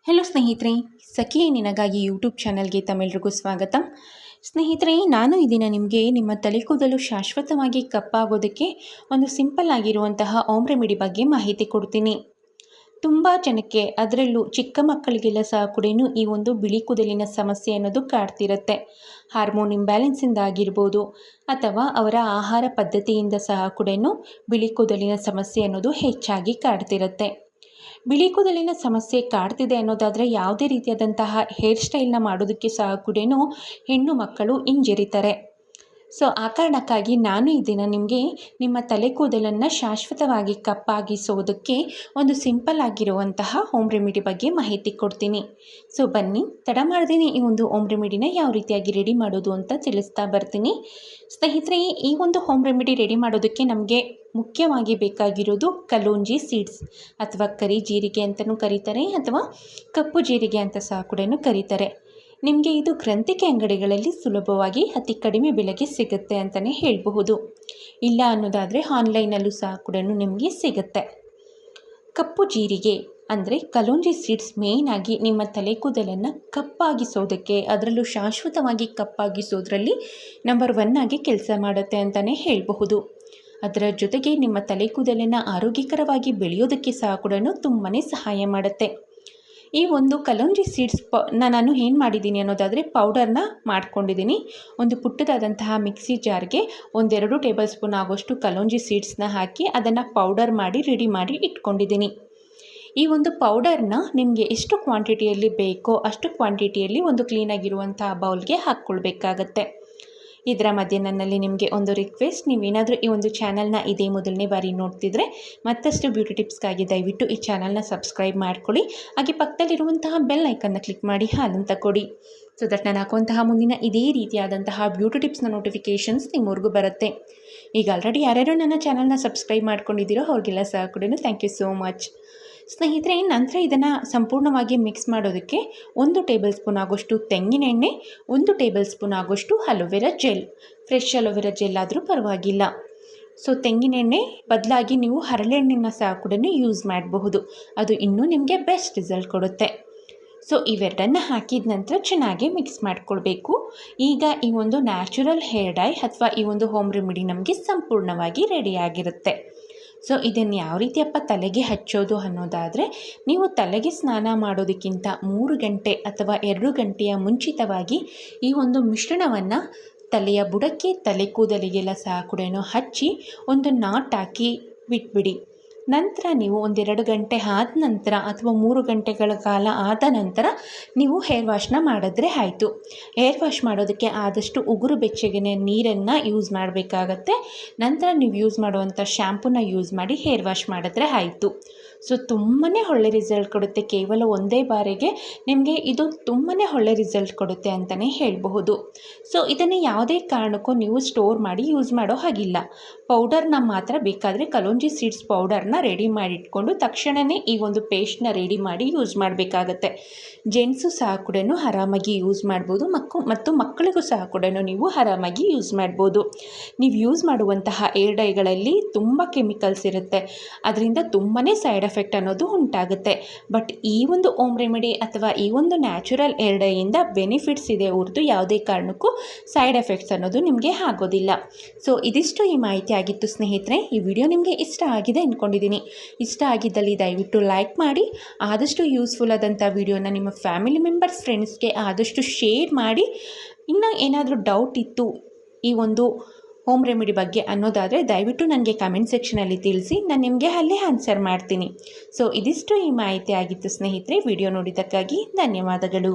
Hello ಸ್ನೇಹಿತರೆ, ಸಖಿಯೇ ನಿನಗಾಗಿ YouTube ಚಾನಲ್ಗೆ ತಮ್ಮೆಲ್ಲರಿಗೂ ಸ್ವಾಗತ. ಸ್ನೇಹಿತರೆ, ನಾನು ಈ ದಿನ ನಿಮಗೆ ನಿಮ್ಮ ತಲೆ ಕೂದಲು ಶಾಶ್ವತವಾಗಿ ಕಪ್ಪಾಗೋದಕ್ಕೆ ಒಂದು ಸಿಂಪಲ್ ಆಗಿರುವಂತಹ ಹೋಮ್ ರೆಮಿಡಿ ಬಗ್ಗೆ ಮಾಹಿತಿ ಕೊಡ್ತೀನಿ. ತುಂಬ ಜನಕ್ಕೆ, ಅದರಲ್ಲೂ ಚಿಕ್ಕ ಮಕ್ಕಳಿಗೆಲ್ಲ ಸಹ ಕೂಡ ಈ ಒಂದು ಬಿಳಿ ಕೂದಲಿನ ಸಮಸ್ಯೆ ಅನ್ನೋದು ಕಾಡ್ತಿರುತ್ತೆ. ಹಾರ್ಮೋನ್ ಇಂಬ್ಯಾಲೆನ್ಸಿಂದ ಆಗಿರ್ಬೋದು, ಅಥವಾ ಅವರ ಆಹಾರ ಪದ್ಧತಿಯಿಂದ ಸಹ ಕೂಡ ಬಿಳಿ ಕೂದಲಿನ ಸಮಸ್ಯೆ ಅನ್ನೋದು ಹೆಚ್ಚಾಗಿ ಕಾಡ್ತಿರುತ್ತೆ. ಬಿಳಿ ಕೂದಲಿನ ಸಮಸ್ಯೆ ಕಾಡ್ತಿದೆ ಅನ್ನೋದಾದರೆ ಯಾವುದೇ ರೀತಿಯಾದಂತಹ ಹೇರ್ ಸ್ಟೈಲ್ನ ಮಾಡೋದಕ್ಕೆ ಸಹ ಕೂಡ ಹೆಣ್ಣು ಮಕ್ಕಳು ಹಿಂಜರಿತಾರೆ. ಸೊ ಆ ಕಾರಣಕ್ಕಾಗಿ ನಾನು ಈ ದಿನ ನಿಮಗೆ ನಿಮ್ಮ ತಲೆ ಕೂದಲನ್ನು ಶಾಶ್ವತವಾಗಿ ಕಪ್ಪಾಗಿಸೋದಕ್ಕೆ ಒಂದು ಸಿಂಪಲ್ ಆಗಿರುವಂತಹ ಹೋಮ್ ರೆಮಿಡಿ ಬಗ್ಗೆ ಮಾಹಿತಿ ಕೊಡ್ತೀನಿ. ಸೊ ಬನ್ನಿ, ತಡ ಮಾಡ್ತೀನಿ ಈ ಒಂದು ಹೋಮ್ ರೆಮಿಡಿನ ಯಾವ ರೀತಿಯಾಗಿ ರೆಡಿ ಮಾಡೋದು ಅಂತ ತಿಳಿಸ್ತಾ ಬರ್ತೀನಿ. ಸ್ನೇಹಿತರೆ, ಈ ಒಂದು ಹೋಮ್ ರೆಮಿಡಿ ರೆಡಿ ಮಾಡೋದಕ್ಕೆ ನಮಗೆ ಮುಖ್ಯವಾಗಿ ಬೇಕಾಗಿರೋದು ಕಲೋಂಜಿ ಸೀಡ್ಸ್, ಅಥವಾ ಕರಿ ಜೀರಿಗೆ ಅಂತಲೂ ಕರೀತಾರೆ, ಅಥವಾ ಕಪ್ಪು ಜೀರಿಗೆ ಅಂತ ಸಹ ಕೂಡ ಕರೀತಾರೆ. ನಿಮಗೆ ಇದು ಗ್ರಂಥಿಕೆ ಅಂಗಡಿಗಳಲ್ಲಿ ಸುಲಭವಾಗಿ ಅತಿ ಕಡಿಮೆ ಬೆಲೆಗೆ ಸಿಗುತ್ತೆ ಅಂತಲೇ ಹೇಳಬಹುದು. ಇಲ್ಲ ಅನ್ನೋದಾದರೆ ಆನ್ಲೈನಲ್ಲೂ ಸಹ ಕೂಡ ನಿಮಗೆ ಸಿಗುತ್ತೆ. ಕಪ್ಪು ಜೀರಿಗೆ ಅಂದರೆ ಕಲೋಂಜಿ ಸೀಡ್ಸ್ ಮೇಯ್ನಾಗಿ ನಿಮ್ಮ ತಲೆ ಕೂದಲನ್ನು ಕಪ್ಪಾಗಿಸೋದಕ್ಕೆ, ಅದರಲ್ಲೂ ಶಾಶ್ವತವಾಗಿ ಕಪ್ಪಾಗಿಸೋದ್ರಲ್ಲಿ ನಂಬರ್ 1 ಆಗಿ ಕೆಲಸ ಮಾಡುತ್ತೆ ಅಂತಲೇ ಹೇಳಬಹುದು. ಅದರ ಜೊತೆಗೆ ನಿಮ್ಮ ತಲೆ ಕೂದಲನ್ನು ಆರೋಗ್ಯಕರವಾಗಿ ಬೆಳೆಯೋದಕ್ಕೆ ಸಹ ಕೂಡ ತುಂಬಾ ಸಹಾಯ ಮಾಡುತ್ತೆ. ಈ ಒಂದು ಕಲೋಂಜಿ ಸೀಡ್ಸ್ ನಾನು ಏನು ಮಾಡಿದ್ದೀನಿ ಅನ್ನೋದಾದರೆ ಪೌಡರ್ನ ಮಾಡ್ಕೊಂಡಿದ್ದೀನಿ. ಒಂದು ಪುಟ್ಟದಾದಂತಹ ಮಿಕ್ಸಿ ಜಾರ್ಗೆ 1-2 ಟೇಬಲ್ ಸ್ಪೂನ್ ಆಗೋಷ್ಟು ಕಲೋಂಜಿ ಸೀಡ್ಸ್ನ ಹಾಕಿ ಅದನ್ನು ಪೌಡರ್ ಮಾಡಿ ರೆಡಿ ಮಾಡಿ ಇಟ್ಕೊಂಡಿದ್ದೀನಿ. ಈ ಒಂದು ಪೌಡರ್ನ ನಿಮಗೆ ಎಷ್ಟು ಕ್ವಾಂಟಿಟಿಯಲ್ಲಿ ಬೇಕೋ ಅಷ್ಟು ಕ್ವಾಂಟಿಟಿಯಲ್ಲಿ ಒಂದು ಕ್ಲೀನಾಗಿರುವಂಥ ಬೌಲ್ಗೆ ಹಾಕ್ಕೊಳ್ಬೇಕಾಗತ್ತೆ. ಇದರ ಮಧ್ಯೆ ನನ್ನಲ್ಲಿ ನಿಮಗೆ ಒಂದು ರಿಕ್ವೆಸ್ಟ್, ನೀವೇನಾದರೂ ಈ ಒಂದು ಚಾನಲ್ನ ಇದೇ ಮೊದಲನೇ ಬಾರಿ ನೋಡ್ತಿದ್ರೆ ಮತ್ತಷ್ಟು ಬ್ಯೂಟಿ ಟಿಪ್ಸ್ಗಾಗಿ ದಯವಿಟ್ಟು ಈ ಚಾನಲ್ನ ಸಬ್ಸ್ಕ್ರೈಬ್ ಮಾಡ್ಕೊಳ್ಳಿ. ಹಾಗೆ ಪಕ್ಕದಲ್ಲಿರುವಂತಹ ಬೆಲ್ ಐಕನ್ನ ಕ್ಲಿಕ್ ಮಾಡಿ ಹಾಲಂತ ಕೊಡಿ. ಸೊ ದಟ್ ನಾನು ಹಾಕುವಂತಹ ಮುಂದಿನ ಇದೇ ರೀತಿಯಾದಂತಹ ಬ್ಯೂಟಿ ಟಿಪ್ಸ್ನ ನೋಟಿಫಿಕೇಷನ್ಸ್ ನಿಮ್ಮವರೆಗೂ ಬರುತ್ತೆ. ಈಗ ಆಲ್ರೆಡಿ ಯಾರ್ಯಾರು ನನ್ನ ಚಾನಲ್ನ ಸಬ್ಸ್ಕ್ರೈಬ್ ಮಾಡ್ಕೊಂಡಿದ್ದೀರೋ ಅವ್ರಿಗೆಲ್ಲ ಸಹ ಕೂಡ ಥ್ಯಾಂಕ್ ಯು ಸೋ ಮಚ್. ಸ್ನೇಹಿತರೆ, ನಂತರ ಇದನ್ನು ಸಂಪೂರ್ಣವಾಗಿ ಮಿಕ್ಸ್ ಮಾಡೋದಕ್ಕೆ 1 ಟೇಬಲ್ ಸ್ಪೂನ್ ಆಗೋಷ್ಟು ತೆಂಗಿನೆಣ್ಣೆ, 1 ಟೇಬಲ್ ಸ್ಪೂನ್ ಆಗೋಷ್ಟು aloe vera gel, fresh aloe vera gel ಆದರೂ ಪರವಾಗಿಲ್ಲ. ಸೊ ತೆಂಗಿನೆಣ್ಣೆ ಬದಲಾಗಿ ನೀವು ಹರಳೆಣ್ಣೆನ ಸಹ ಕೂಡ ಯೂಸ್ ಮಾಡಬಹುದು, ಅದು ಇನ್ನೂ ನಿಮಗೆ ಬೆಸ್ಟ್ ರಿಸಲ್ಟ್ ಕೊಡುತ್ತೆ. ಸೊ ಇವೆರಡನ್ನು ಹಾಕಿದ ನಂತರ ಚೆನ್ನಾಗಿ ಮಿಕ್ಸ್ ಮಾಡ್ಕೊಳ್ಬೇಕು. ಈಗ ಈ ಒಂದು ನ್ಯಾಚುರಲ್ ಹೇರ್ ಡೈ ಅಥವಾ ಈ ಒಂದು ಹೋಮ್ ರೆಮಿಡಿ ನಮಗೆ ಸಂಪೂರ್ಣವಾಗಿ ರೆಡಿಯಾಗಿರುತ್ತೆ. ಸೊ ಇದನ್ನು ಯಾವ ರೀತಿಯಪ್ಪ ತಲೆಗೆ ಹಚ್ಚೋದು ಅನ್ನೋದಾದರೆ, ನೀವು ತಲೆಗೆ ಸ್ನಾನ ಮಾಡೋದಕ್ಕಿಂತ 3 ಗಂಟೆ ಅಥವಾ 2 ಗಂಟೆಯ ಮುಂಚಿತವಾಗಿ ಈ ಒಂದು ಮಿಶ್ರಣವನ್ನು ತಲೆಯ ಬುಡಕ್ಕೆ, ತಲೆ ಕೂದಲಿಗೆಲ್ಲ ಸಹ ಕೂಡ ಹಚ್ಚಿ ಒಂದು ನಾಟ್ ಹಾಕಿ ಬಿಟ್ಬಿಡಿ. ನಂತರ ನೀವು 1-2 ಗಂಟೆ ಆದ ನಂತರ ಅಥವಾ 3 ಗಂಟೆಗಳ ಕಾಲ ಆದ ನಂತರ ನೀವು ಹೇರ್ ವಾಶ್ನ ಮಾಡಿದ್ರೆ ಆಯಿತು. ಹೇರ್ ವಾಶ್ ಮಾಡೋದಕ್ಕೆ ಆದಷ್ಟು ಉಗುರು ಬೆಚ್ಚಗಿನ ನೀರನ್ನು ಯೂಸ್ ಮಾಡಬೇಕಾಗತ್ತೆ. ನಂತರ ನೀವು ಯೂಸ್ ಮಾಡುವಂಥ ಶ್ಯಾಂಪೂನ ಯೂಸ್ ಮಾಡಿ ಹೇರ್ ವಾಶ್ ಮಾಡಿದ್ರೆ ಆಯಿತು. ಸೊ ತುಂಬಾ ಒಳ್ಳೆ ರಿಸಲ್ಟ್ ಕೊಡುತ್ತೆ. ಕೇವಲ ಒಂದೇ ಬಾರಿಗೆ ನಿಮಗೆ ಇದು ತುಂಬಾ ಒಳ್ಳೆ ರಿಸಲ್ಟ್ ಕೊಡುತ್ತೆ ಅಂತಲೇ ಹೇಳಬಹುದು. ಸೊ ಇದನ್ನು ಯಾವುದೇ ಕಾರಣಕ್ಕೂ ನೀವು ಸ್ಟೋರ್ ಮಾಡಿ ಯೂಸ್ ಮಾಡೋ ಹಾಗಿಲ್ಲ. ಪೌಡರ್ನ ಮಾತ್ರ ಬೇಕಾದರೆ ಕಲೋಂಜಿ ಸೀಡ್ಸ್ ಪೌಡರ್ನ ರೆಡಿ ಮಾಡಿಟ್ಕೊಂಡು ತಕ್ಷಣವೇ ಈ ಒಂದು ಪೇಸ್ಟ್ನ ರೆಡಿ ಮಾಡಿ ಯೂಸ್ ಮಾಡಬೇಕಾಗತ್ತೆ. ಜೆಂಟ್ಸು ಸಹ ಕೂಡ ಆರಾಮಾಗಿ ಯೂಸ್ ಮಾಡ್ಬೋದು, ಮತ್ತು ಮಕ್ಕಳಿಗೂ ಸಹ ಕೂಡ ನೀವು ಆರಾಮಾಗಿ ಯೂಸ್ ಮಾಡ್ಬೋದು. ನೀವು ಯೂಸ್ ಮಾಡುವಂತಹ ಏರ್ ಡೈಗಳಲ್ಲಿ ತುಂಬ ಕೆಮಿಕಲ್ಸ್ ಇರುತ್ತೆ, ಅದರಿಂದ ತುಂಬಾ ಸೈಡ್ ಎಫೆಕ್ಟ್ ಅನ್ನೋದು ಉಂಟಾಗುತ್ತೆ. ಬಟ್ ಈ ಒಂದು ಹೋಮ್ ರೆಮಿಡಿ ಅಥವಾ ಈ ಒಂದು ನ್ಯಾಚುರಲ್ ಏರ್ ಡೈಯಿಂದ ಬೆನಿಫಿಟ್ಸ್ ಇದೆ ಹೊರತು ಯಾವುದೇ ಕಾರಣಕ್ಕೂ ಸೈಡ್ ಎಫೆಕ್ಟ್ಸ್ ಅನ್ನೋದು ನಿಮಗೆ ಆಗೋದಿಲ್ಲ. ಸೊ ಇದಿಷ್ಟು ಈ ಮಾಹಿತಿ ಆಗಿತ್ತು ಸ್ನೇಹಿತರೆ. ಈ ವಿಡಿಯೋ ನಿಮಗೆ ಇಷ್ಟ ಆಗಿದೆ ಅಂದ್ಕೊಂಡಿದ್ದೀನಿ. ಇಷ್ಟ ಆಗಿದ್ದಲ್ಲಿ ದಯವಿಟ್ಟು ಲೈಕ್ ಮಾಡಿ, ಆದಷ್ಟು ಯೂಸ್ಫುಲ್ ಆದಂಥ ವಿಡಿಯೋನ ನಿಮ್ಮ ಫ್ಯಾಮಿಲಿ ಮೆಂಬರ್ಸ್, ಫ್ರೆಂಡ್ಸ್ಗೆ ಆದಷ್ಟು ಶೇರ್ ಮಾಡಿ. ಇನ್ನು ಏನಾದರೂ ಡೌಟ್ ಇತ್ತು ಈ ಒಂದು ಹೋಮ್ ರೆಮಿಡಿ ಬಗ್ಗೆ ಅನ್ನೋದಾದರೆ ದಯವಿಟ್ಟು ನನಗೆ ಕಮೆಂಟ್ ಸೆಕ್ಷನಲ್ಲಿ ತಿಳಿಸಿ, ನಾನು ನಿಮಗೆ ಅಲ್ಲೇ ಆನ್ಸರ್ ಮಾಡ್ತೀನಿ. ಸೊ ಇದಿಷ್ಟು ಈ ಮಾಹಿತಿ ಆಗಿತ್ತು ಸ್ನೇಹಿತರೆ. ವಿಡಿಯೋ ನೋಡಿದ್ದಕ್ಕಾಗಿ ಧನ್ಯವಾದಗಳು.